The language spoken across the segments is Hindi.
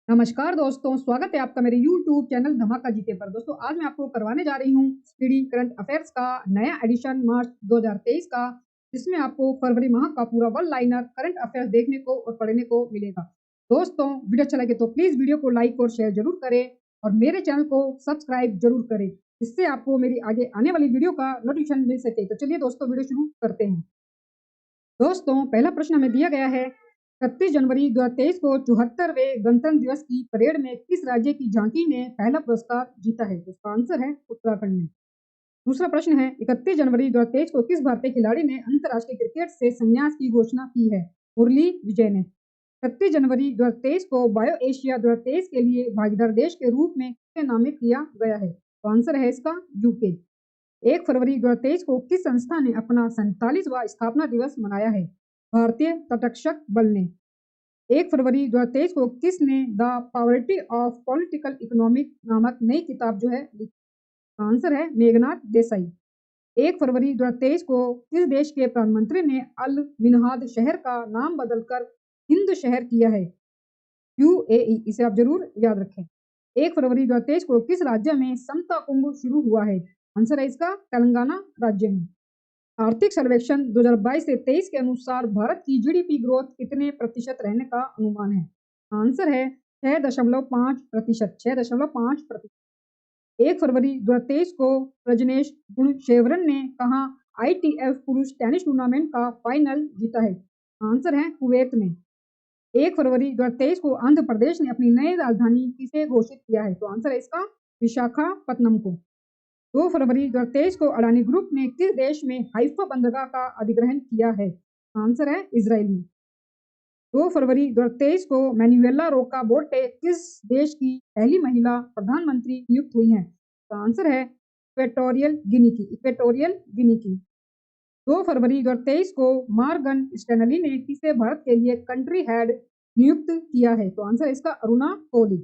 नमस्कार दोस्तों, स्वागत है आपका मेरे YouTube चैनल धमाका जीके पर। दोस्तों आज मैं आपको करवाने जा रही हूँ स्पीडी करंट अफेयर्स का नया एडिशन मार्च 2023 का, जिसमें आपको फरवरी माह का पूरा वन लाइनर करंट अफेयर्स देखने को और पढ़ने को मिलेगा। दोस्तों वीडियो अच्छा लगे तो प्लीज वीडियो को लाइक और शेयर जरूर करें और मेरे चैनल को सब्सक्राइब जरूर करें, जिससे आपको मेरी आगे आने वाली वीडियो का नोटिफिकेशन मिल सके। तो चलिए दोस्तों वीडियो शुरू करते हैं। दोस्तों पहला प्रश्न हमें दिया गया है, 31 जनवरी 2023 को 74वें गणतंत्र दिवस की परेड में किस राज्य की झांकी ने पहला पुरस्कार जीता है? इसका आंसर है उत्तराखंड ने। दूसरा प्रश्न है, 31 जनवरी 2023 को किस भारतीय खिलाड़ी ने अंतर्राष्ट्रीय क्रिकेट से संन्यास की घोषणा की है? मुरली विजय ने। 31 जनवरी 2023 को बायो एशिया 2023 के लिए भागीदार देश के रूप में किसे नामित किया गया है? तो आंसर है इसका यूके। 1 फरवरी 2023 को किस संस्था ने अपना 47वां स्थापना दिवस मनाया है? भारतीय तटरक्षक बल ने। 1 फरवरी 2023 को किसने the poverty of political economic नामक नई किताब जो है लिखी? आंसर है मेघनाथ देसाई। 1 फरवरी 2023 को किस देश के प्रधानमंत्री ने अल मिनहाद शहर का नाम बदलकर हिंद शहर किया है? यूएई। इसे आप जरूर याद रखें। 1 फरवरी 2023 को किस राज्य में समता कुंभ शुरू हुआ है? आंसर है इसका तेलंगाना राज्य में। आर्थिक सर्वेक्षण 2022 से 23 के अनुसार भारत की जीडीपी ग्रोथ कितने प्रतिशत रहने का अनुमान है? आंसर है 6.5%। 6.5%। 1 फरवरी 2023 को प्रजनेश गुणशेखरन ने कहा आईटीएफ पुरुष टेनिस टूर्नामेंट का फाइनल जीता है? आंसर है कुवैत में। 1 फरवरी 2023 को आंध्र प्रदेश ने अपनी नई राजधानी किसे घोषित किया है? तो आंसर है इसका विशाखापत्तनम को। 2 फरवरी 2023 को अडानी ग्रुप ने किस देश में हाइफा बंदरगाह का अधिग्रहण किया है? आंसर है इजराइल में। 2 फरवरी 2023 को मैनुएला रोका बोटे किस देश की पहली महिला प्रधानमंत्री नियुक्त हुई हैं? तो आंसर है इक्वेटोरियल गिनी की। 2 फरवरी 2023 को मार्गन स्टैनली ने किसे भारत के लिए कंट्री हेड नियुक्त किया है? तो आंसर है इसका अरुणा कोहली।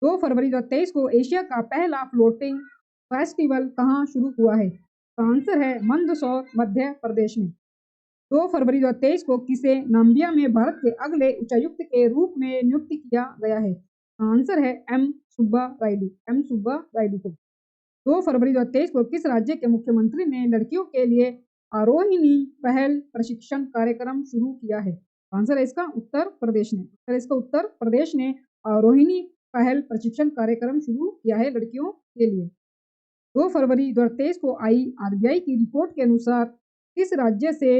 2 फरवरी 2023 को एशिया का पहला फ्लोटिंग फेस्टिवल कहाँ शुरू हुआ है? तो आंसर है मंदसौर मध्य प्रदेश में। 2 फरवरी 2023 को किसे नाम्बिया में भारत के अगले उच्चायुक्त के रूप में नियुक्त किया गया है? आंसर है एम सुब्बा रायडू को। 2 फरवरी 2023 को किस राज्य के मुख्यमंत्री ने लड़कियों के लिए आरोहिणी पहल प्रशिक्षण कार्यक्रम शुरू किया है? आंसर है इसका उत्तर प्रदेश ने। उत्तर प्रदेश ने आरोहिणी पहल प्रशिक्षण कार्यक्रम शुरू किया है लड़कियों के लिए। 2 फरवरी 2023 को आई आरबीआई की रिपोर्ट के अनुसार किस राज्य से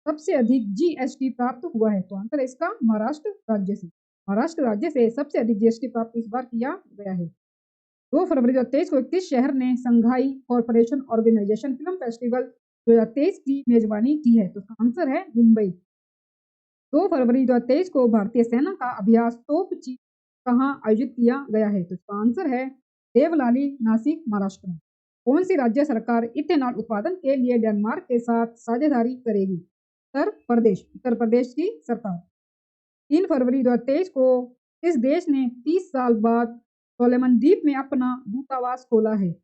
सबसे अधिक जीएसटी प्राप्त हुआ है? तो आंसर है इसका महाराष्ट्र राज्य से। महाराष्ट्र राज्य से सबसे अधिक जीएसटी प्राप्त इस बार किया गया है। 2 फरवरी 2023 को किस शहर ने Shanghai Corporation Organisation film festival 2023 की मेजबानी की है? तो आंसर है मुंबई। 2 फरवरी 2023 को भारतीय सेना का अभ्यास तोपची कहाँ आयोजित किया गया है? तो इसका आंसर है देवलाली, नासिक, महाराष्ट्र में। कौन सी राज्य सरकार इथेनॉल उत्पादन के लिए डेनमार्क के साथ साझेदारी करेगी? उत्तर प्रदेश की सरकार। 3 फरवरी 2023 को किस देश ने 30 साल बाद सोलोमन द्वीप में अपना दूतावास खोला है?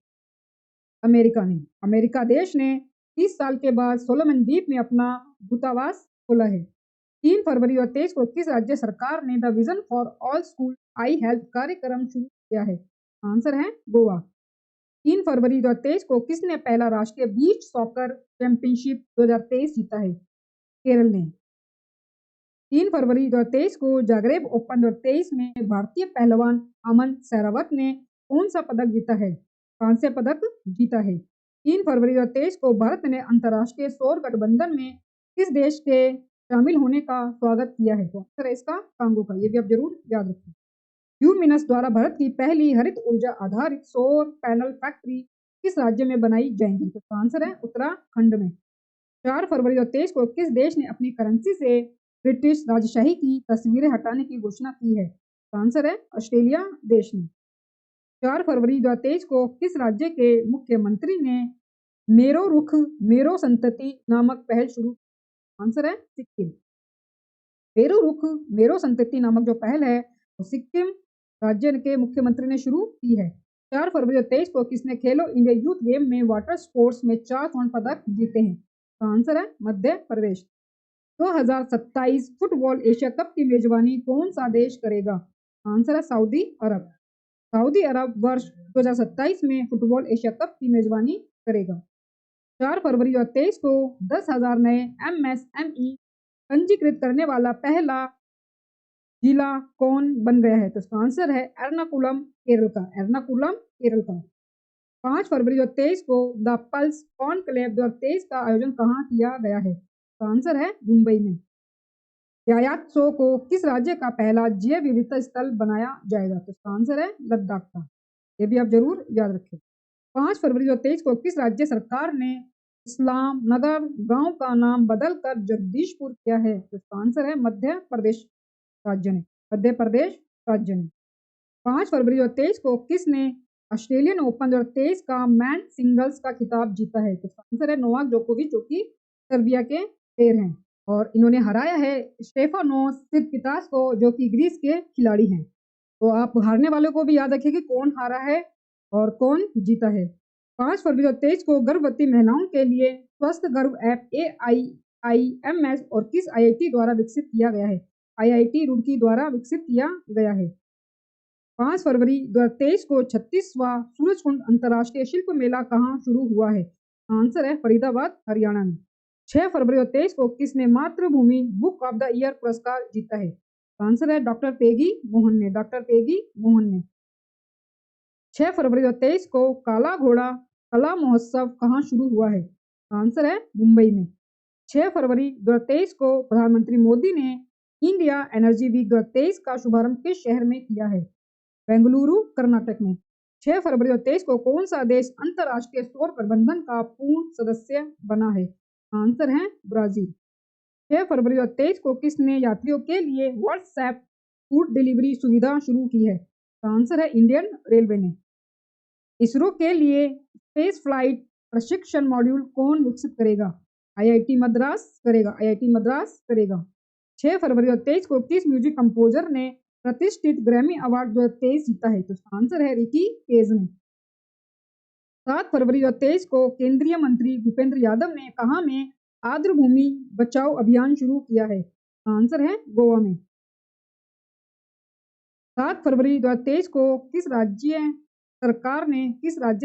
अमेरिका ने। अमेरिका देश ने 30 साल के बाद सोलोमन द्वीप में अपना दूतावास खोला है। 3 फरवरी 2023 को किस राज्य सरकार ने the vision for all school I health कार्यक्रम शुरू किया है? आंसर है गोवा। 3 फरवरी 2023 को किसने पहला राष्ट्रीय बीच सॉकर चैंपियनशिप 2023 जीता है? केरल ने। 3 फरवरी 2023 को जागरेब ओपन 2023 में भारतीय पहलवान अमन सहरावत ने कौन सा पदक जीता है? कांस्य पदक जीता है। 3 फरवरी 2023 को भारत ने अंतर्राष्ट्रीय सौर गठबंधन में किस देश के शामिल होने का स्वागत किया है? तो आंसर है इसका कांगो का। ये भी आप जरूर याद रखें। ल्यूमिनस द्वारा भारत की पहली हरित ऊर्जा आधारित सौर पैनल फैक्ट्री किस राज्य में बनाई जाएंगी? तो आंसर है उत्तराखंड में। 4 फरवरी 2023 को किस देश ने अपनी करेंसी से ब्रिटिश राजशाही की तस्वीरें हटाने की घोषणा की है? तो आंसर है ऑस्ट्रेलिया देश ने। 4 फरवरी 2023 को किस राज्य के मुख्यमंत्री ने मेरो रुख मेरो संतति नामक पहल शुरू? आंसर है सिक्किम। मेरो रुख मेरो संतति नामक जो पहल है वो सिक्किम राज्य के मुख्यमंत्री ने शुरू की है। 4 फरवरी 2023 को किसने खेलो इंडिया यूथ गेम में वाटर स्पोर्ट्स में 4 स्वर्ण पदक जीते हैं? तो आंसर है Madhya Pradesh. 2027 football Asia cup की मेजबानी कौन सा देश करेगा? आंसर है सऊदी अरब। सऊदी अरब वर्ष 2027 में फुटबॉल एशिया कप की मेजबानी करेगा। 4 फरवरी 2023 को 10,000 नए MSME पंजीकृत करने वाला पहला जिला कौन बन गया है? तो इसका आंसर है एर्नाकुलम केरल का। एर्नाकुलम केरल का। 5 फरवरी 2023 को द पल्स कॉन्क्लेव 2023 का आयोजन कहाँ किया गया है? तो आंसर है मुंबई में। यायात्सो को किस राज्य का पहला जैव विविधता स्थल बनाया जाएगा? तो इसका आंसर है लद्दाख का। ये भी आप जरूर याद रखें। 5 फरवरी 2023 को किस राज्य सरकार ने इस्लाम नगर गांव का नाम बदलकर जगदीशपुर किया है? तो इसका आंसर है मध्य प्रदेश राज्य ने। मध्य प्रदेश राज्य ने। 5 फरवरी 2023 को किसने ऑस्ट्रेलियन ओपन 2023 का मैन सिंगल्स का खिताब जीता है? तो इसका आंसर है नोवाक जोकोविच, जो कि सर्बिया के प्लेयर हैं और इन्होंने हराया है स्टेफानोस सिटसिपास को, जो कि ग्रीस के खिलाड़ी हैं। तो आप हारने वालों को भी याद रखिए कि कौन हारा है और कौन जीता है। 5 फरवरी 2023 को गर्भवती महिलाओं के लिए स्वस्थ गर्भ ऐप AIIMS और किस IIT द्वारा विकसित किया गया है? IIT रुड़की द्वारा विकसित किया गया है। 5 फरवरी 2023 को 36वां सूरजकुंड अंतर्राष्ट्रीय शिल्प मेला कहाँ शुरू हुआ है? आंसर है फरीदाबाद हरियाणा में। 6 फरवरी 2023 को किसने मातृभूमि बुक ऑफ द ईयर पुरस्कार जीता है? आंसर है डॉक्टर पेगी मोहन ने। डॉक्टर पेगी मोहन ने। 6 फरवरी 2023 को काला घोड़ा कला महोत्सव कहाँ शुरू हुआ है? आंसर है मुंबई में। 6 फरवरी 2023 को प्रधानमंत्री मोदी ने इंडिया एनर्जी वीक 2023 का शुभारंभ किस शहर में किया है? बेंगलुरु कर्नाटक में। 6 फरवरी 2023 को कौन सा देश अंतर्राष्ट्रीय सौर प्रबंधन का पूर्ण सदस्य बना है? आंसर है ब्राजील। 6 फरवरी 2023 को किसने यात्रियों के लिए व्हाट्सएप फूड डिलीवरी सुविधा शुरू की है? आंसर है इंडियन रेलवे ने। इसरो के लिए स्पेस फ्लाइट प्रशिक्षण मॉड्यूल कौन विकसित करेगा? IIT मद्रास करेगा। IIT मद्रास करेगा। 6 फरवरी 2023 को किस म्यूजिक कंपोजर ने प्रतिष्ठित ग्रैमी अवार्ड 2023 जीता है? तो आंसर है रिकी केज ने। 7 फरवरी 2023 को केंद्रीय मंत्री भूपेंद्र यादव ने कहाँ में आर्द्रभूमि बचाओ अभियान शुरू किया है? आंसर है गोवा में। 7 फरवरी 2023 को किस राज्य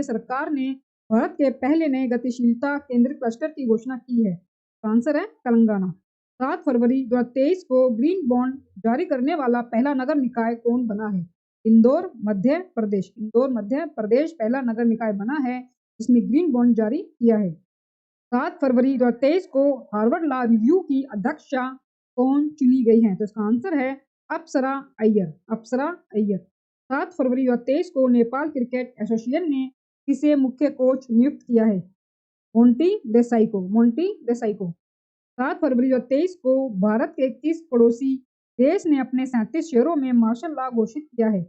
सरकार ने भारत के पहले नए गतिशीलता केंद्रित क्लस्टर की घोषणा की है? आंसर है तेलंगाना। 7 फरवरी 2023 को ग्रीन बॉन्ड जारी करने वाला पहला नगर निकाय कौन बना है? इंदौर मध्य प्रदेश। इंदौर मध्य प्रदेश पहला नगर निकाय बना है जिसने ग्रीन बॉन्ड जारी किया है। 7 फरवरी 2023 को हार्वर्ड लॉ रिव्यू की अध्यक्षा कौन चुनी गई है? तो इसका आंसर है अप्सरा अय्यर। अप्सरा अय्यर। 7 फरवरी 2023 को नेपाल क्रिकेट एसोसिएशन ने किसे मुख्य कोच नियुक्त किया है? मोंटी देसाई को। मोंटी देसाई को। 7 फरवरी 2023 को भारत के किस पड़ोसी देश ने अपने 37 शहरों में मार्शल लॉ घोषित किया है?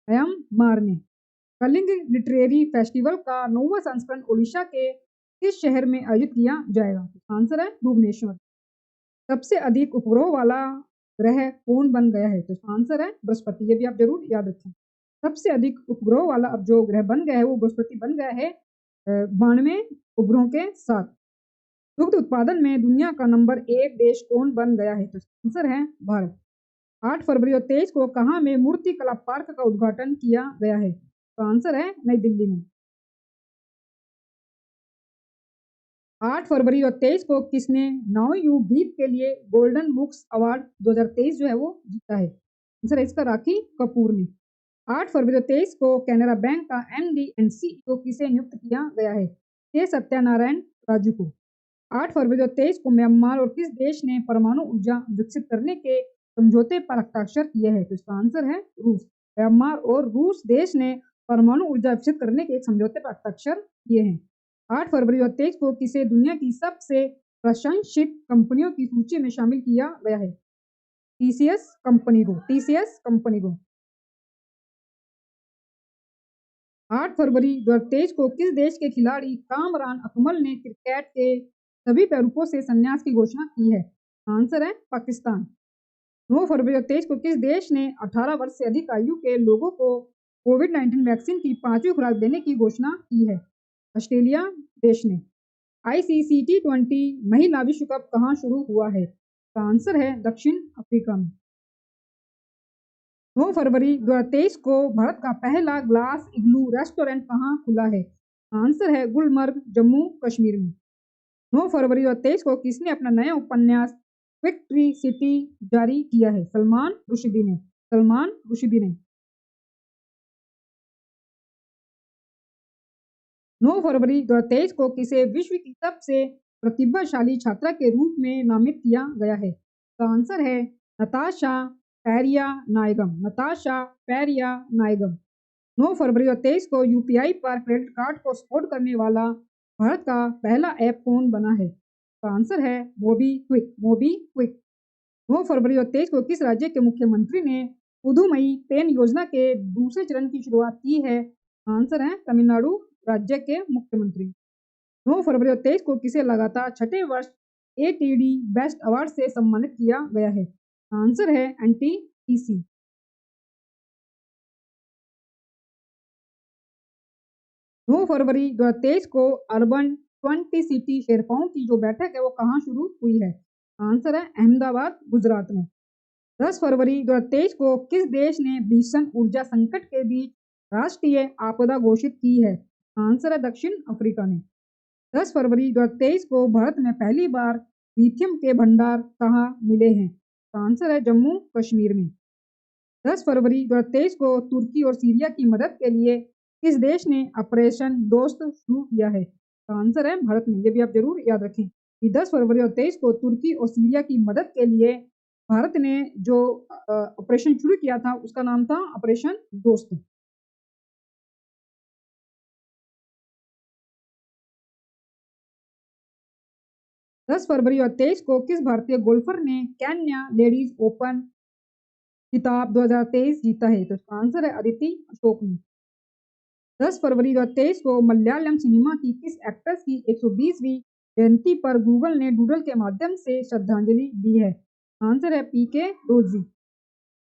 म्यांमार ने। कलिंग लिटरेरी फेस्टिवल का 9वां संस्करण ओडिशा के किस शहर में आयोजित किया जाएगा? आंसर है भुवनेश्वर। सबसे अधिक उपग्रह वाला ग्रह कौन बन गया है? तो आंसर है बृहस्पति। ये भी आप जरूर याद रखें। सबसे अधिक उपग्रह वाला अब जो ग्रह बन गया है वो बृहस्पति बन गया है 92 उपग्रहों के साथ। दुग्ध उत्पादन में दुनिया का नंबर 1 देश कौन बन गया है? तो आंसर है भारत। 8 फरवरी 2023 को कहाँ में मूर्ति कला पार्क का उद्घाटन किया गया है? तो आंसर है नई दिल्ली में। 8 फरवरी 2023 को किसने नवयुग गीत के लिए गोल्डन बुक्स अवार्ड 2023 जो है वो जीता है? आंसर है इसका राखी कपूर ने। 8 फरवरी 2023 को कैनरा बैंक का MD एंड CEO किसे नियुक्त किया गया है? के सत्यानारायण राजू को। 8 फरवरी 2023 को म्यांमार और किस देश ने परमाणु ऊर्जा विकसित करने के समझौते पर हस्ताक्षर किए हैं? तो इसका आंसर है रूस। म्यांमार और रूस देश ने परमाणु ऊर्जा विकसित करने के एक समझौते पर हस्ताक्षर किए हैं। 8 फरवरी 2023 को किसे दुनिया की सबसे प्रशंसित कंपनियों की सूची में शामिल किया गया है? TCS कंपनी को। TCS कंपनी को। 8 फरवरी 2023 को किस देश के खिलाड़ी कामरान अकमल ने क्रिकेट के सभी स्वरूपों से संन्यास की घोषणा की है? आंसर है पाकिस्तान। 9 फरवरी 2023 को किस देश ने 18 वर्ष से अधिक आयु के लोगों को कोविड-19 वैक्सीन की 5वीं खुराक देने की घोषणा की है? ऑस्ट्रेलिया देश ने। ICC T20 महिला विश्व कप कहाँ शुरू हुआ है? तो आंसर है दक्षिण अफ्रीका में। 9 फरवरी 2023 को भारत का पहला ग्लास इग्लू रेस्टोरेंट कहाँ खुला है? आंसर है गुलमर्ग, जम्मू कश्मीर में। 9 फरवरी 2023 को किसने अपना नया उपन्यास विक्ट्री सिटी जारी किया है? सलमान रुश्दी ने। सलमान रुश्दी ने। 9 फरवरी 2023 को किसे विश्व की सबसे प्रतिभाशाली छात्रा के रूप में नामित किया गया है? तो आंसर है नताशा पैरिया नायगम। नताशा पैरिया नायगम। 9 फरवरी 2023 को यूपीआई पर क्रेडिट कार्ड को सपोर्ट करने वाला भारत का पहला ऐप कौन बना है? तो आंसर है मोबीक्विक। मोबीक्विक। 9 फरवरी 2023 को किस राज्य के मुख्यमंत्री ने पुदुमई पेन योजना के दूसरे चरण की शुरुआत की है? आंसर है तमिलनाडु राज्य के मुख्यमंत्री। 9 फरवरी 2023 को किसे लगातार छठे वर्ष एटीडी बेस्ट अवार्ड से सम्मानित किया गया है? आंसर है एनटीपीसी। 9 फरवरी 2023 को अर्बन 20 सिटी शेरपाओं की जो बैठक है वो कहाँ शुरू हुई है? आंसर है अहमदाबाद, गुजरात में। 10 फरवरी 2023 को किस देश ने भीषण ऊर्जा संकट के बीच राष्ट्रीय आपदा घोषित की है? आंसर है दक्षिण अफ्रीका ने। 10 फरवरी 2023 को भारत में पहली बार लिथियम के भंडार कहाँ मिले हैं? आंसर है जम्मू कश्मीर में। 10 फरवरी 2023 को तुर्की और सीरिया की मदद के लिए किस देश ने ऑपरेशन दोस्त शुरू किया है? आंसर है भारत में। ये भी आप जरूर याद रखें कि 10 फरवरी 2023 को तुर्की और सीरिया की मदद के लिए भारत ने जो ऑपरेशन शुरू किया था उसका नाम था ऑपरेशन दोस्त। 10 फरवरी 2023 को किस भारतीय गोल्फर ने केन्या लेडीज ओपन खिताब 2023 जीता है? तो इसका आंसर है अदिति अशोक ने। 10 फरवरी 2023 को मलयालम सिनेमा की किस एक्ट्रेस की 120वीं जयंती पर गूगल ने डूडल के माध्यम से श्रद्धांजलि दी है? आंसर है पीके रोजी।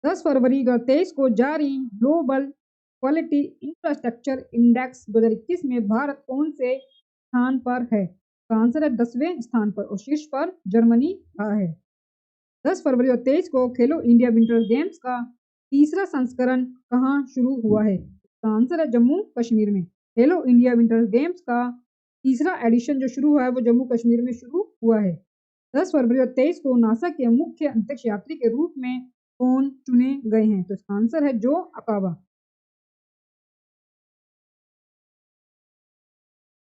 10 फरवरी 2023 को जारी ग्लोबल क्वालिटी इंफ्रास्ट्रक्चर इंडेक्स 2021 में भारत कौन से स्थान पर है? आंसर है 10वें स्थान पर और शीर्ष पर जर्मनी रहा है। 10 फरवरी 2023 को खेलो इंडिया विंटर गेम्स का तीसरा संस्करण कहाँ शुरू हुआ है? तो आंसर है जम्मू कश्मीर में। खेलो इंडिया विंटर गेम्स का तीसरा एडिशन जो शुरू हुआ है वो जम्मू कश्मीर में शुरू हुआ है। 10 फरवरी 2023 को नासा के मुख्य अंतरिक्ष यात्री के रूप में कौन चुने गए हैं? तो इसका आंसर है जो अकाबा।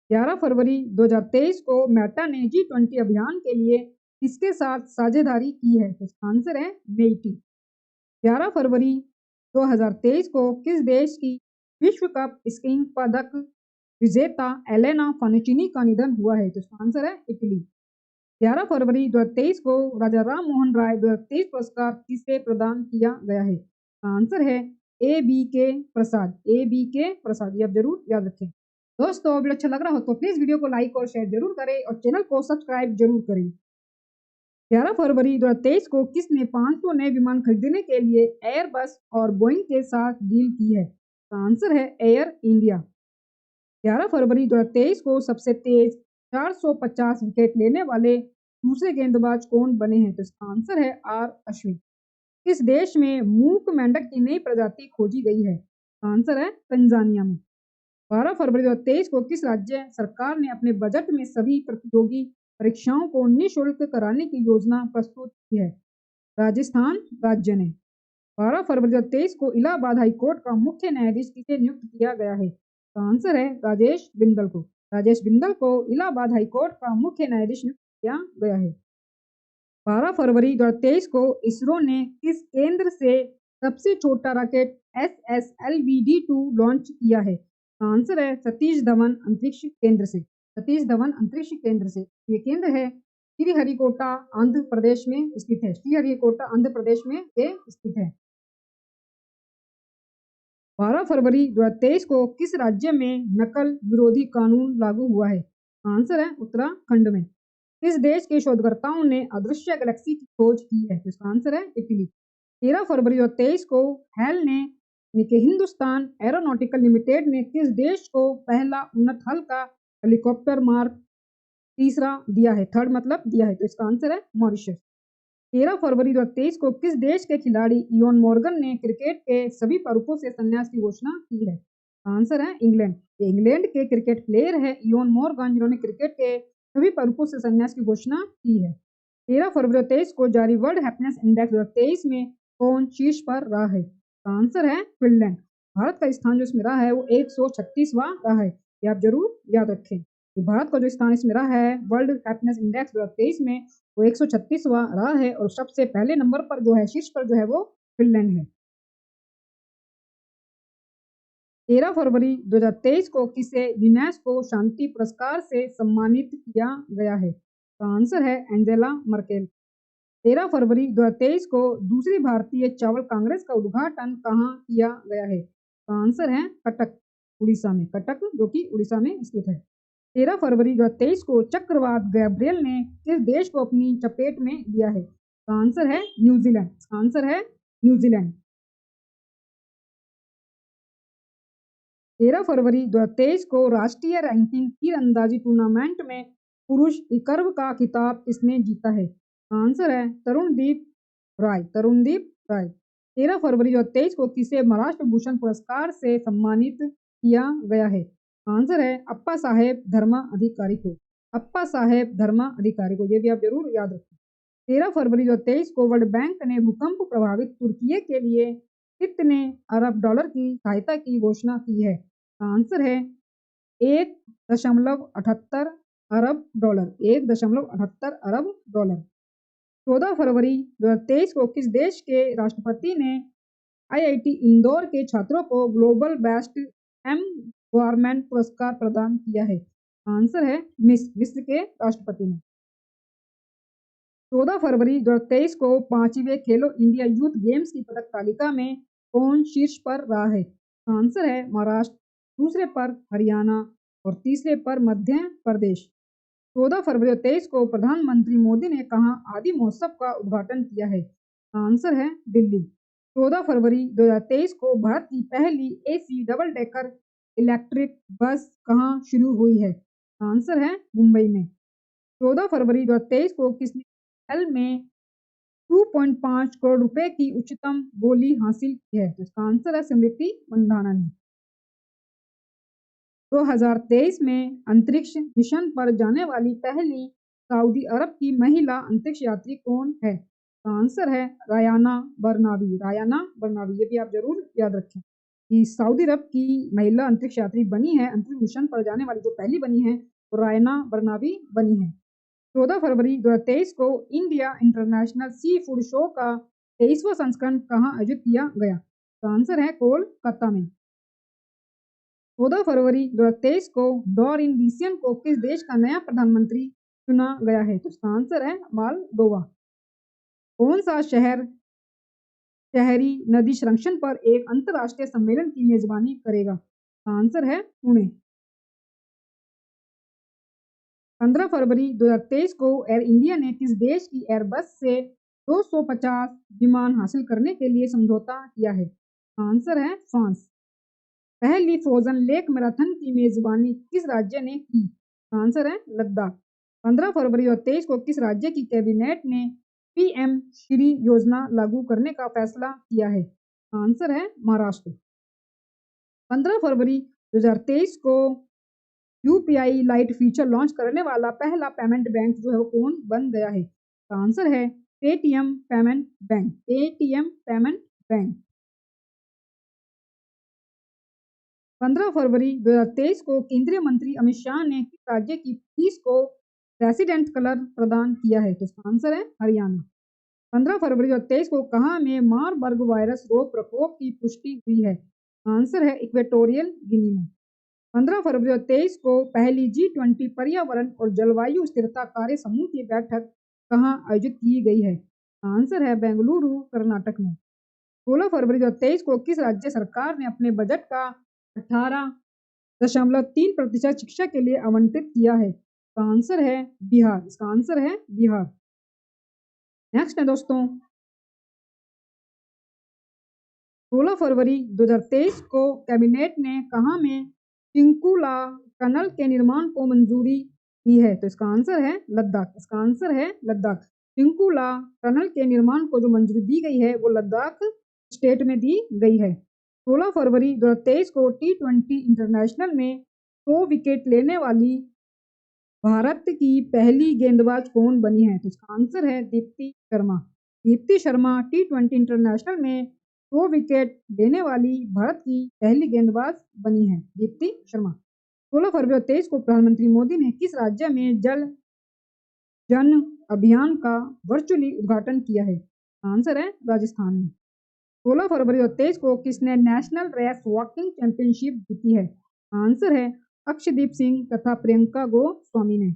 11 फरवरी 2023 को मेटा ने G20 अभियान के लिए किसके साथ साझेदारी की है? तो इसका आंसर है मेइटी। 11 फरवरी 2023 को किस देश की विश्व कप स्कीइंग पदक विजेता एलेना फानुचिनी का निधन हुआ है? तो इसका आंसर है इटली। 11 फरवरी 2023 को राजा राम मोहन राय 2023 पुरस्कार किसे प्रदान किया गया है? आंसर है ए बी के प्रसाद। ए बी के प्रसाद, ये आप जरूर याद रखें। दोस्तों वीडियो अच्छा लग रहा हो तो प्लीज वीडियो को लाइक और शेयर जरूर करें और चैनल को सब्सक्राइब जरूर करें। 11 फरवरी 2023 को किसने 500 नए विमान खरीदने के लिए एयरबस और बोइंग के साथ डील की है? आंसर है एयर इंडिया। 11 फरवरी 2023 को सबसे तेज 450 विकेट लेने वाले दूसरे गेंदबाज कौन बने हैं? तो इसका आंसर है आर अश्विन। किस देश में मूक मेंढक की नई प्रजाति खोजी गई है? आंसर है तंजानिया में। 12 फरवरी 2023 को किस राज्य सरकार ने अपने बजट में सभी प्रतियोगी परीक्षाओं को निःशुल्क कराने की योजना प्रस्तुत की है? राजस्थान राज्य ने। 12 फरवरी 2023 को इलाहाबाद हाईकोर्ट का मुख्य न्यायाधीश किसे नियुक्त किया गया है? तो आंसर है राजेश बिंदल को। राजेश बिंदल को इलाहाबाद हाईकोर्ट का मुख्य न्यायाधीश नियुक्त किया गया है। 12 फरवरी 2023 को इसरो ने किस केंद्र से सबसे छोटा रॉकेट SSLV-D2 लॉन्च किया है? आंसर है सतीश धवन अंतरिक्ष केंद्र से। सतीश धवन अंतरिक्ष केंद्र से। ये केंद्र है श्रीहरिकोटा आंध्र प्रदेश में स्थित है। श्रीहरिकोटा आंध्र प्रदेश में ये स्थित है। 12 फरवरी 2023 को किस राज्य में नकल विरोधी कानून लागू हुआ है? आंसर है उत्तराखंड में। किस देश के शोधकर्ताओं ने अदृश्य गैलेक्सी की खोज की है? इसका आंसर है इटली। 13 फरवरी 2023 को हेल ने हिंदुस्तान एरोनॉटिकल लिमिटेड ने किस देश को पहला उन्नत हल्का हेलीकॉप्टर मार्क तीसरा दिया है? थर्ड मतलब दिया है, तो इसका आंसर है मॉरिशस। 13 फरवरी 2023 को किस देश के खिलाड़ी इयोन मॉर्गन ने क्रिकेट के सभी स्वरूपों से संन्यास की घोषणा की है? आंसर है इंग्लैंड। इंग्लैंड के क्रिकेट प्लेयर है इयोन मॉर्गन, जिन्होंने क्रिकेट के सभी स्वरूपों से संन्यास की घोषणा की है। 13 फरवरी 2023 को जारी वर्ल्ड हैप्पीनेस इंडेक्स 2023 में कौन शीर्ष पर रहा है? आंसर है फिनलैंड। भारत का स्थान जो इसमें रहा है वो 136वां रहा है, ये आप जरूर याद रखें। तो भारत का जो स्थान इसमें रहा है वर्ल्ड हैप्पीनेस इंडेक्स 2023 में वो 136वां रहा है, और सबसे पहले नंबर पर जो है, शीर्ष पर जो है वो फिनलैंड है। 13 फरवरी 2023 को किसे यूनेस्को शांति पुरस्कार से सम्मानित किया गया है? तो आंसर है एंजेला मर्केल। 13 फरवरी 2023 को दूसरी भारतीय चावल कांग्रेस का उद्घाटन कहाँ किया गया है? तो आंसर है कटक, उड़ीसा में। कटक जो कि उड़ीसा में स्थित है। 13 फरवरी 2023 को चक्रवात गैब्रियल ने किस देश को अपनी चपेट में लिया है? तो आंसर है न्यूजीलैंड। आंसर है न्यूजीलैंड। 13 फरवरी 2023 को राष्ट्रीय रैंकिंग तीरंदाजी टूर्नामेंट में पुरुष रिकर्व का खिताब किसने जीता है? आंसर है तरुणदीप राय। तरुणदीप राय। 13 फरवरी 2023 को किसे महाराष्ट्र भूषण पुरस्कार से सम्मानित किया गया है? आंसर है अप्पा साहेब धर्मा अधिकारी को। अप्पा साहेब धर्मा अधिकारी को, ये भी आप जरूर याद रखें। 13 फरवरी 2023 को वर्ल्ड बैंक ने भूकंप प्रभावित तुर्की के लिए कितने अरब डॉलर की सहायता की घोषणा की है? आंसर है 1.78 अरब डॉलर। 1.78 अरब डॉलर। 14 फरवरी 2023 को किस देश के राष्ट्रपति ने आईआईटी इंदौर के छात्रों को ग्लोबल बेस्ट एनवायरनमेंट पुरस्कार प्रदान किया है? आंसर है मिस्र के राष्ट्रपति ने। 14 फरवरी 2023 को 5वें खेलो इंडिया यूथ गेम्स की पदक तालिका में कौन शीर्ष पर रहा है? आंसर है महाराष्ट्र, दूसरे पर हरियाणा और तीसरे पर मध्य प्रदेश। 14 फरवरी 2023 को प्रधानमंत्री मोदी ने कहाँ आदि महोत्सव का उद्घाटन किया है? आंसर है दिल्ली। 14 फरवरी 2023 को भारत की पहली AC double decker electric bus कहाँ शुरू हुई है? आंसर है मुंबई में। 14 फरवरी 2023 को किसने एल में 2.5 करोड़ रुपए की उच्चतम बोली हासिल की है? इसका आंसर है स्मृति मंदाना ने। 2023 में अंतरिक्ष मिशन पर जाने वाली पहली सऊदी अरब की महिला अंतरिक्ष यात्री कौन है? आंसर है रायाना बरनावी। रायाना बरनावी, ये भी आप जरूर याद रखें कि सऊदी अरब की महिला अंतरिक्ष यात्री बनी है, अंतरिक्ष मिशन पर जाने वाली जो पहली बनी है वो रायना बरनावी बनी है। 14 फरवरी 2023 को India international sea food show का 23वां संस्करण कहाँ आयोजित किया गया? तो आंसर है कोलकाता में। 14 फरवरी 2023 को डोरिन डिसियन को किस देश का नया प्रधानमंत्री चुना गया है? तो इसका आंसर है मालदोवा। कौन सा शहर शहरी नदी संरक्षण पर एक अंतरराष्ट्रीय सम्मेलन की मेजबानी करेगा? आंसर है पुणे। 15 फरवरी 2023 को एयर इंडिया ने किस देश की एयरबस से 250 विमान हासिल करने के लिए समझौता किया है? आंसर है फ्रांस। पहली फ्रोजन लेक मैराथन की मेजबानी किस राज्य ने की? आंसर है लद्दाख। 15 फरवरी 2023 को किस राज्य की कैबिनेट ने पीएम श्री योजना लागू करने का फैसला किया है? आंसर है महाराष्ट्र। 15 फरवरी 2023 को यूपीआई लाइट फीचर लॉन्च करने वाला पहला पेमेंट बैंक जो है वो कौन बन गया है? आंसर है Paytm payment bank. Paytm payment bank. 15 फरवरी 2023 को केंद्रीय मंत्री अमित शाह ने किस राज्य की पुलिस को रेसिडेंट कलर प्रदान किया है? तो इसका आंसर है हरियाणा। 15 फरवरी 2023 को कहाँ में मारबर्ग वायरस रोग प्रकोप की पुष्टि हुई है? आंसर है इक्वेटोरियल गिनी में। 15 फरवरी 2023 को पहली G20 पर्यावरण और जलवायु स्थिरता कार्य समूह की बैठक कहाँ आयोजित की गई है? आंसर है बेंगलुरु कर्नाटक में। 16 फरवरी 2023 को किस राज्य सरकार ने अपने बजट का 18.3% शिक्षा के लिए आवंटित किया है? इसका आंसर है बिहार। इसका आंसर है बिहार। नेक्स्ट है दोस्तों 16 फरवरी 2023 को कैबिनेट ने कहाँ में चिंकुला टनल के निर्माण को मंजूरी दी है? तो इसका आंसर है लद्दाख। इसका आंसर है लद्दाख। पिंकुला टनल के निर्माण को जो मंजूरी दी गई है वो लद्दाख स्टेट में दी गई है। 16 फरवरी 2023 को T20 इंटरनेशनल में 100 विकेट लेने वाली भारत की पहली गेंदबाज कौन बनी है? तो इसका आंसर है दीप्ति शर्मा। दीप्ति शर्मा T20 इंटरनेशनल में 100 विकेट लेने वाली भारत की पहली गेंदबाज बनी है, दीप्ति शर्मा। 16 फरवरी 2023 को प्रधानमंत्री मोदी ने किस राज्य में जल जन अभियान का वर्चुअली उद्घाटन किया है? आंसर है राजस्थान में। 16 फरवरी 2023 को किसने नेशनल रेस वॉकिंग चैंपियनशिप जीती है? आंसर है अक्षदीप सिंह तथा प्रियंका गोस्वामी ने।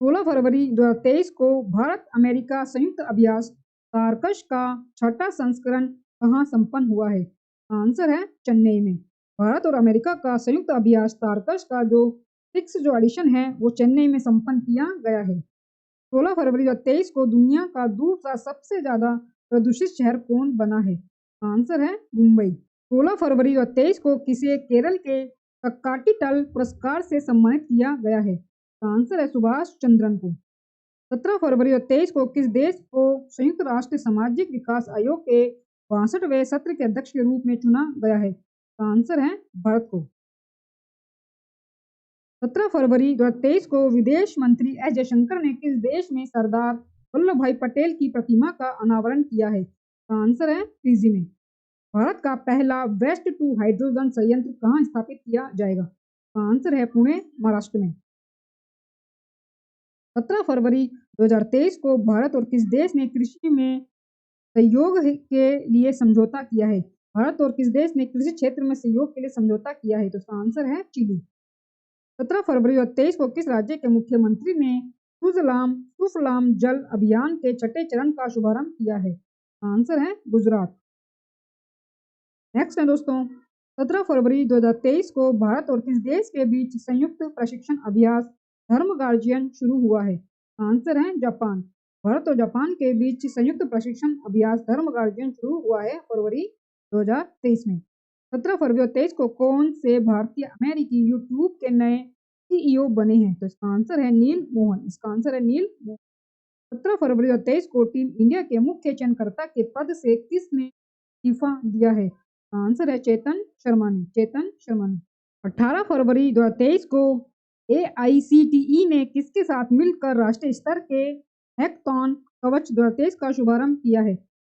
16 फरवरी 2023 को भारत अमेरिका संयुक्त अभ्यास तारकश का छठा संस्करण कहाँ संपन्न हुआ है? आंसर है चेन्नई में। भारत और अमेरिका का संयुक्त अभ्यास तारकश का जो एडिशन है वो चेन्नई में संपन्न किया गया है। 16 फरवरी 2023 को दुनिया का दूसरा सबसे ज्यादा प्रदूषित शहर कौन बना है? आंसर है मुंबई। 16 फरवरी 2023 को किसे केरल के कक्काटीटल पुरस्कार से सम्मानित किया गया है? आंसर है सुभाष चंद्रन को। 17 फरवरी 2023 को किस देश को संयुक्त राष्ट्र सामाजिक विकास आयोग के 62वें सत्र के अध्यक्ष के रूप में चुना गया है? आंसर है भारत को। 17 फरवरी 2023 को विदेश मंत्री एस जयशंकर ने किस देश में सरदार वल्लभ भाई पटेल की प्रतिमा का अनावरण किया है? आंसर है फिजी में। भारत का पहला वेस्ट टू हाइड्रोजन संयंत्र कहाँ स्थापित किया जाएगा? आंसर है पुणे, महाराष्ट्र में। 17 फरवरी 2023 को भारत और किस देश ने कृषि में सहयोग के लिए समझौता किया है? भारत और किस देश ने कृषि क्षेत्र में सहयोग के लिए समझौता किया है? तो इसका आंसर है चिली। 17 फरवरी 2023 को किस राज्य के मुख्यमंत्री ने सुजलाम सुफलाम जल अभियान के छठे चरण का शुभारंभ किया है? आंसर है गुजरात। नेक्स्ट है दोस्तों, 17 फरवरी 2023 को भारत और किस देश के बीच संयुक्त प्रशिक्षण अभ्यास धर्म गार्जियन शुरू हुआ है? आंसर है जापान। भारत और जापान के बीच संयुक्त प्रशिक्षण अभ्यास धर्म गार्जियन शुरू हुआ है फरवरी 2023 में। 17 फरवरी 2023 को कौन से भारतीय अमेरिकी यूट्यूब के नए CEO बने हैं? तो इसका आंसर है नील मोहन। इसका आंसर है नील मोहन। 17 फरवरी 2023 को टीम इंडिया के मुख्य चयनकर्ता के पद से किसने इस्तीफा दिया है? आंसर है चेतन शर्मा ने। चेतन शर्मा ने। 18 फरवरी 2023 को AICTE ने किसके साथ मिलकर राष्ट्रीय स्तर के हैकाथॉन कवच 2023 का शुभारंभ किया है?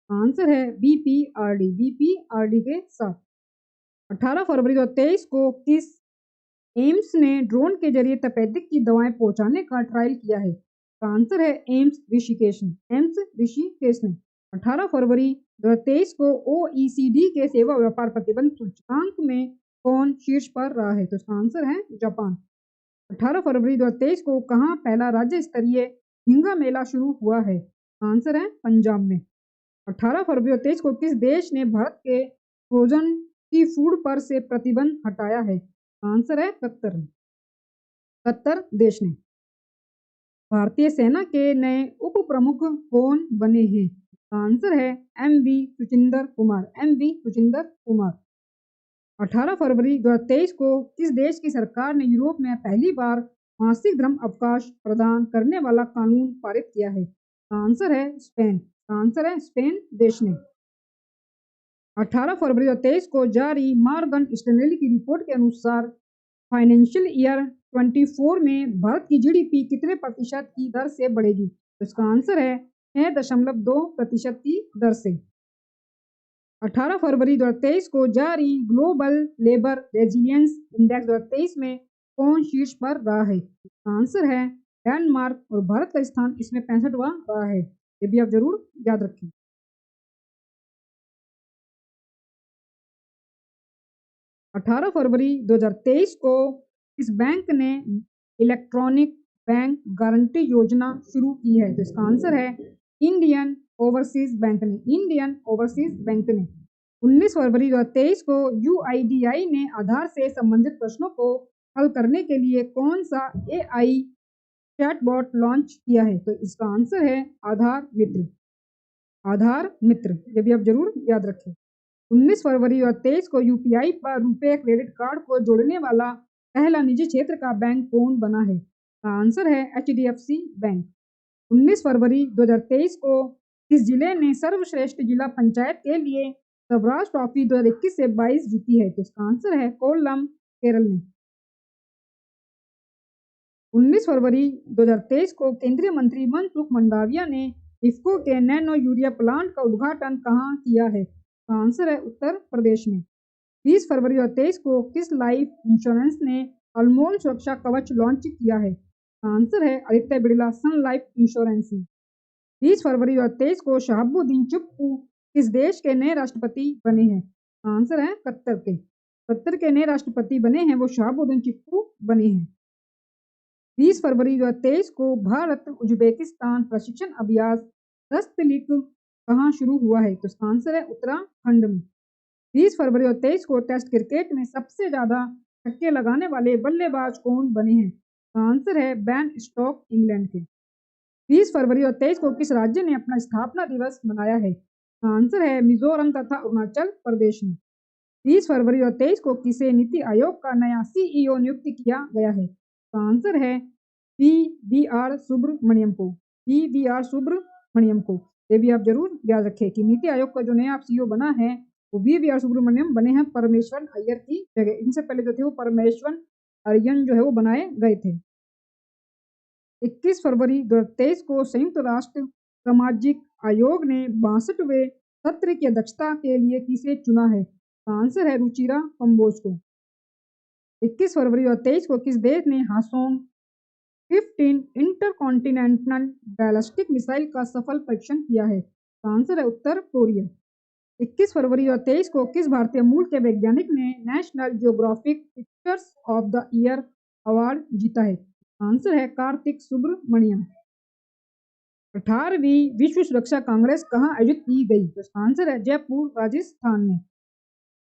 आंसर है BPRD के साथ। 18 फरवरी 2023 को किस एम्स ने ड्रोन के जरिए तपेदिक की दवाएं पहुंचाने का ट्रायल किया है? आंसर है एम्स ऋषिकेश ने। 18 फरवरी 2023 को OECD के सेवा व्यापार प्रतिबंध सूचकांक में कौन शीर्ष पर रहा है? तो इसका आंसर है जापान। 18 फरवरी 2023 को कहाँ पहला राज्य स्तरीय झींगा मेला शुरू हुआ है? आंसर है पंजाब में। 18 फरवरी 2023 को किस देश ने भारत के फ्रोजन सी फूड पर से प्रतिबंध हटाया है? आंसर है कतर देश ने। भारतीय सेना के नए उप प्रमुख कौन बने हैं? आंसर है MV सुचिंदर कुमार। 18 फरवरी 2023 को किस देश की सरकार ने यूरोप में पहली बार मासिक धर्म अवकाश प्रदान करने वाला कानून पारित किया है? आंसर है स्पेन देश ने। 18 फरवरी 2023 को जारी मॉर्गन स्टैनली की रिपोर्ट के अनुसार फाइनेंशियल ईयर 24 में भारत की GDP कितने प्रतिशत की दर से बढ़ेगी? तो इसका आंसर है 6.2% की दर से। 18 फरवरी 2023 को जारी ग्लोबल लेबर रेजिलियंस इंडेक्स 2023 में कौन शीर्ष पर रहा है? आंसर है डेनमार्क और भारत का स्थान इसमें 65वां रहा है। ये भी आप जरूर याद रखें। 18 फरवरी 2023 को इस बैंक ने इलेक्ट्रॉनिक बैंक गारंटी योजना शुरू की है? तो इसका आंसर है इंडियन ओवरसीज बैंक ने। 19 फरवरी 2023 को UIDAI ने आधार से संबंधित प्रश्नों को हल करने के लिए कौन सा AI चैटबॉट लॉन्च किया है? तो इसका आंसर है आधार मित्र। ये भी आप जरूर याद रखें। 19 फरवरी 2023 को UPI पर रुपए क्रेडिट कार्ड को जोड़ने वाला पहला निजी क्षेत्र का बैंक कौन बना है? आंसर है HDFC बैंक। 19 फरवरी 2023 को किस जिले ने सर्वश्रेष्ठ जिला पंचायत के लिए स्वराज ट्रॉफी 2021 से 22 जीती है? तो इसका आंसर है कोल्लम, केरल में। 19 फरवरी 2023 को केंद्रीय मंत्री मनसुख मंडाविया ने इफ्को के नैनो यूरिया प्लांट का उद्घाटन कहाँ किया है? तो आंसर है उत्तर प्रदेश में। 20 फरवरी 2023 को किस लाइफ इंश्योरेंस ने अनमोल सुरक्षा कवच लॉन्च किया है? आंसर है आदित्य बिड़ला सन लाइफ इंश्योरेंस ने। 20 फरवरी 2023 को शहाबुद्दीन चुप्पू किस देश के नए राष्ट्रपति बने हैं? आंसर है कतर के। कतर के नए राष्ट्रपति बने हैं वो शहाबुद्दीन चुप्पू बने हैं। 20 फरवरी 2023 को भारत उज्बेकिस्तान प्रशिक्षण अभ्यास दस्तलिक कहाँ शुरू हुआ है? तो इसका आंसर है उत्तराखंड में। 20 फरवरी 2023 को टेस्ट क्रिकेट में सबसे ज्यादा छक्के लगाने वाले बल्लेबाज कौन बने हैं? आंसर है बेन स्टोक्स, इंग्लैंड के। 20 फरवरी 2023 को किस राज्य ने अपना स्थापना दिवस मनाया है? आंसर है मिजोरम तथा अरुणाचल प्रदेश में। 20 फरवरी 2023 को किसे नीति आयोग का नया सीईओ नियुक्त किया गया है? आंसर है पी.वी.आर. सुब्रमण्यम को। पी.वी.आर. सुब्रमण्यम को। ये भी आप जरूर याद रखें कि नीति आयोग का जो नया सीईओ बना है वो वी.वी.आर. सुब्रमण्यम बने हैं परमेश्वरन अय्यर की जगह। इनसे पहले जो थे वो परमेश्वरन अय्यर जो है वो बनाए गए थे। 21 फरवरी 2023 को संयुक्त राष्ट्र सामाजिक आयोग ने 62वें सत्र की अध्यक्षता के लिए किसे चुना है? आंसर है रुचिरा कंबोज को। 21 फरवरी 2023 को किस देश ने हासोंग 15 इंटरकॉन्टिनेंटल बैलिस्टिक मिसाइल का सफल परीक्षण किया है? आंसर है उत्तर कोरिया। 21 फरवरी 2023 को किस भारतीय मूल के वैज्ञानिक ने national geographic pictures of the year award जीता है? आंसर है कार्तिक सुब्रमण्यम। 18वीं विश्व सुरक्षा कांग्रेस कहाँ आयोजित की गई? तो आंसर है जयपुर, राजस्थान में।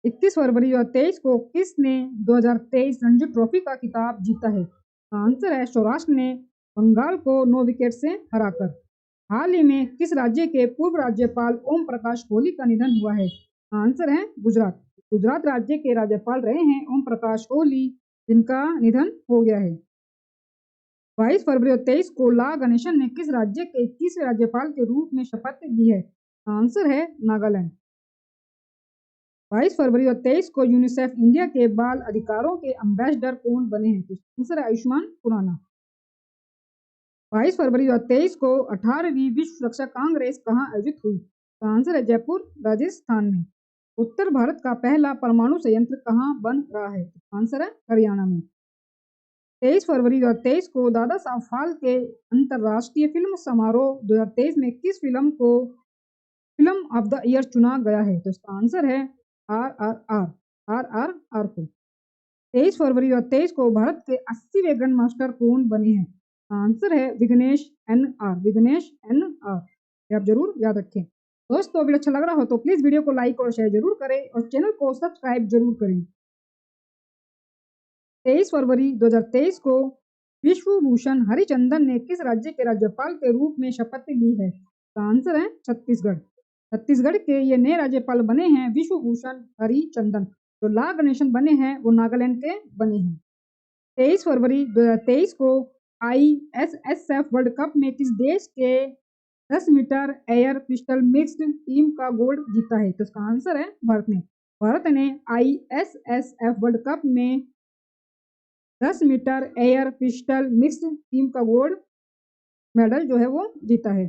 21 फरवरी 2023 को किसने 2023 रणजी ट्रॉफी का खिताब जीता है? आंसर है सौराष्ट्र ने बंगाल को 9 विकेट से हराकर। हाल ही में किस राज्य के पूर्व राज्यपाल ओम प्रकाश कोहली का निधन हुआ है? आंसर है गुजरात। गुजरात राज्य के राज्यपाल रहे हैं ओम प्रकाश कोहली, जिनका निधन हो गया है। 22 फरवरी 2023 को ला गणेशन ने किस राज्य के 21वें राज्यपाल के रूप में शपथ ली है? आंसर है नागालैंड। 22 फरवरी 2023 को यूनिसेफ इंडिया के बाल अधिकारों के एम्बेसडर कौन बने हैं? तो आंसर है आयुष्मान खुराना। 22 फरवरी 2023 को 18वीं विश्व सुरक्षा कांग्रेस कहाँ आयोजित हुई? तो आंसर है जयपुर, राजस्थान में। उत्तर भारत का पहला परमाणु संयंत्र कहाँ बन रहा है? तो आंसर है हरियाणा में। 23 फरवरी 2023 को दादा साहब फाल्के अंतर्राष्ट्रीय फिल्म समारोह 2023 में किस फिल्म को फिल्म ऑफ द ईयर चुना गया है? तो इसका आंसर है आर को। 23 फरवरी 2023 को भारत के 80वें ग्रैंड मास्टर कौन बने हैं? आंसर है विघ्नेश एन आर। आप जरूर याद रखें। दोस्तों वीडियो अच्छा लग रहा हो तो प्लीज वीडियो को लाइक और शेयर जरूर करें और चैनल को सब्सक्राइब जरूर करें। 23 फरवरी 2023 को विश्वभूषण हरिचंदन ने किस राज्य के राज्यपाल के रूप में शपथ ली है? तो आंसर है छत्तीसगढ़। छत्तीसगढ़ के ये नए राज्यपाल बने हैं विश्वभूषण हरिचंदन। जो ला गणेशन बने हैं वो नागालैंड के बने हैं। 23 फरवरी 2023 को ISSF वर्ल्ड कप में किस देश के 10 metre air pistol mixed team का गोल्ड जीता है? तो इसका आंसर है भारत ने। भारत ने ISSF वर्ल्ड कप में 10 metre air pistol mixed team का गोल्ड मेडल जो है वो जीता है।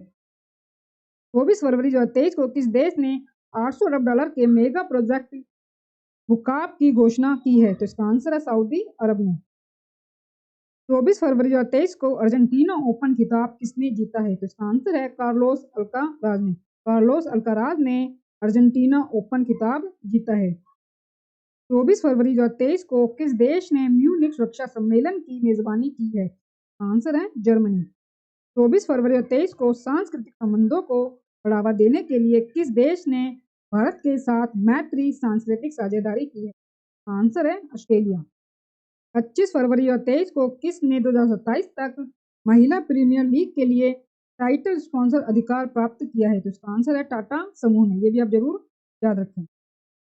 24 फरवरी 2023 को किस देश ने 800 अरब डॉलर के मेगा प्रोजेक्ट बुकाब की घोषणा की है? तो इसका आंसर है सऊदी अरब ने। 24 फरवरी 2023 को अर्जेंटीना ओपन खिताब किसने जीता है? तो इसका आंसर है कार्लोस अल्काराज ने। कार्लोस अल्काराज ने अर्जेंटीना ओपन खिताब जीता है। 24 फरवरी 2023 को किस देश ने म्यूनिख सुरक्षा सम्मेलन की मेजबानी की है? आंसर है जर्मनी। 24 फरवरी 2023 को सांस्कृतिक संबंधों को बढ़ावा देने के लिए किस देश ने भारत के साथ मैत्री सांस्कृतिक साझेदारी की है? आंसर है ऑस्ट्रेलिया। 25 फरवरी 2023 को किसने 2027 तक महिला प्रीमियर लीग के लिए टाइटल स्पॉन्सर अधिकार प्राप्त किया है? तो इसका आंसर है टाटा समूह ने। ये भी आप जरूर याद रखें।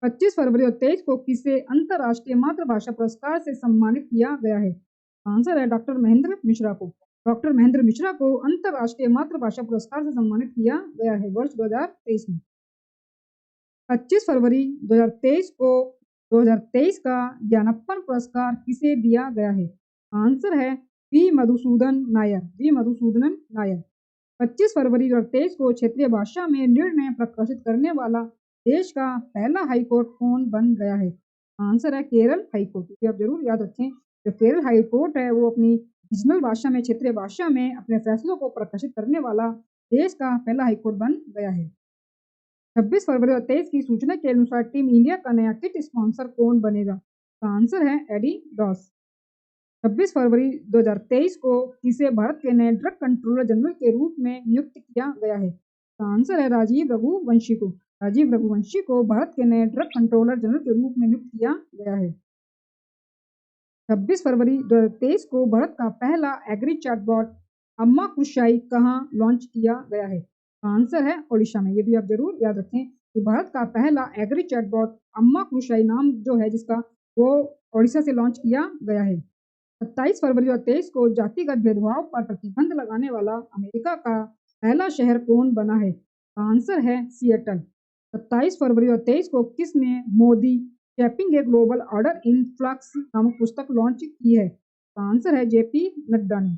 25 फरवरी 2023 को किसे अंतर्राष्ट्रीय मातृभाषा पुरस्कार से सम्मानित किया गया है? आंसर है डॉक्टर महेंद्र मिश्रा को। डॉक्टर महेंद्र मिश्रा को अंतर्राष्ट्रीय मातृभाषा पुरस्कार से सम्मानित किया गया है वर्ष 2023 में। 25 फरवरी 2023 का ज्ञानप्पन पुरस्कार किसे दिया गया है? आंसर है वी मधुसूदन नायर। 25 फरवरी 2023 को क्षेत्रीय भाषा में निर्णय प्रकाशित करने वाला देश का पहला हाईकोर्ट कौन बन गया है? आंसर है केरल हाईकोर्ट। ये आप जरूर याद रखें, जो केरल हाईकोर्ट है वो अपनी रीजनल भाषा में, क्षेत्रीय भाषा में अपने फैसलों को प्रकाशित करने वाला देश का पहला हाईकोर्ट बन गया है। 26 फरवरी 2023 की सूचना के अनुसार टीम इंडिया का नया किट स्पॉन्सर कौन बनेगा? आंसर है एडिडास। 26 फरवरी 2023 को किसे भारत के नए ड्रग कंट्रोलर जनरल के रूप में नियुक्त किया गया है? आंसर है राजीव रघुवंशी को। राजीव रघुवंशी को भारत के नए ड्रग कंट्रोलर जनरल के रूप में नियुक्त किया गया है। 26 फरवरी 2023 को भारत का पहला एग्री चैटबॉट अम्मा कुशाई कहाँ लॉन्च किया गया है? आंसर है ओडिशा में। ये भी आप जरूर याद रखें कि भारत का पहला एग्री चैटबॉट अम्मा कुशाई नाम जो है जिसका, वो ओडिशा से लॉन्च किया गया है। 27 फरवरी 2023 को जातिगत भेदभाव पर प्रतिबंध लगाने वाला अमेरिका का पहला शहर कौन बना है? आंसर है सिएटल। 27 फरवरी 2023 को किसने Modi shaping a global order in flux नामक पुस्तक लॉन्च की है? आंसर है जेपी नड्डा ने।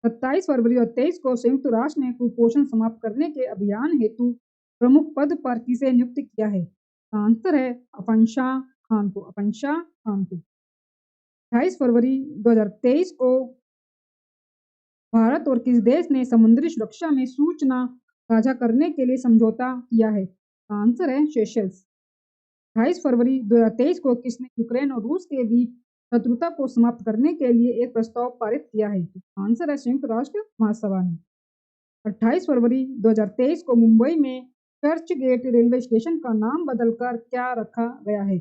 27 फरवरी 2023 को संयुक्त राष्ट्र ने कुपोषण समाप्त करने के अभियान हेतु प्रमुख पद पर किसे नियुक्त किया है? आंसर है अफंशा खान को। 28 फरवरी 2023 को भारत और किस देश ने समुद्री सुरक्षा में सूचना साझा करने के लिए समझौता किया है? आंसर है सेशेल्स। 28 फरवरी 2023 को किसने यूक्रेन और रूस के बीच शत्रुता को समाप्त करने के लिए एक प्रस्ताव पारित किया है? आंसर है संयुक्त राष्ट्र महासभा ने। 28 फरवरी 2023 को मुंबई में चर्च गेट रेलवे स्टेशन का नाम बदलकर क्या रखा गया है?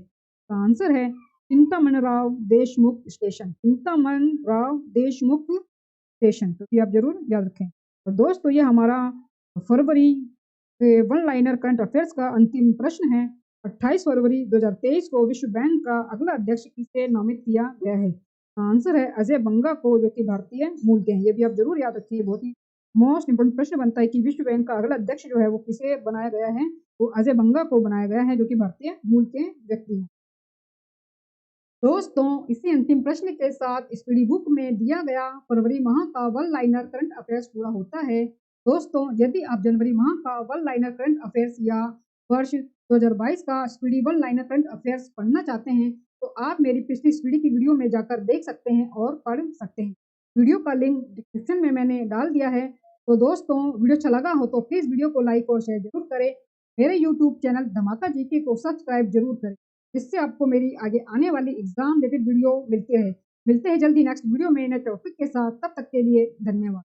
आंसर है चिंतामणराव देशमुख स्टेशन। तो ये आप जरूर याद रखें। तो दोस्तों ये हमारा फरवरी के वन लाइनर करंट अफेयर्स का अंतिम प्रश्न है। 28 फरवरी 2023 को विश्व बैंक का अगला अध्यक्ष किसे नामित किया गया है? आंसर है अजय बंगा को, जो कि भारतीय मूल के हैं। ये भी आप जरूर याद रखिए, बहुत ही मोस्ट इंपोर्टेंट प्रश्न बनता है कि विश्व बैंक का अगला अध्यक्ष जो है वो किसे बनाया गया है? वो अजय बंगा को बनाया गया है, जो कि भारतीय मूल के व्यक्ति हैं। दोस्तों इसी अंतिम प्रश्न के साथ स्टडी बुक में दिया गया फरवरी माह का वन लाइनर करंट अफेयर्स पूरा होता है। दोस्तों यदि आप जनवरी माह का वन लाइनर करंट अफेयर्स या वर्ष 2022 का speedy one liner current affairs पढ़ना चाहते हैं तो आप मेरी पिछली स्पीडी की वीडियो में जाकर देख सकते हैं और पढ़ सकते हैं। वीडियो का लिंक डिस्क्रिप्शन में मैंने डाल दिया है। तो दोस्तों वीडियो अच्छा लगा हो तो प्लीज वीडियो को लाइक और शेयर जरूर करें। मेरे यूट्यूब चैनल धमाका जीके को सब्सक्राइब जरूर करें, जिससे आपको मेरी आगे आने वाली एग्जाम रिलेटेड वीडियो मिलते हैं जल्दी नेक्स्ट वीडियो में नए टॉपिक के साथ। तब तक के लिए धन्यवाद।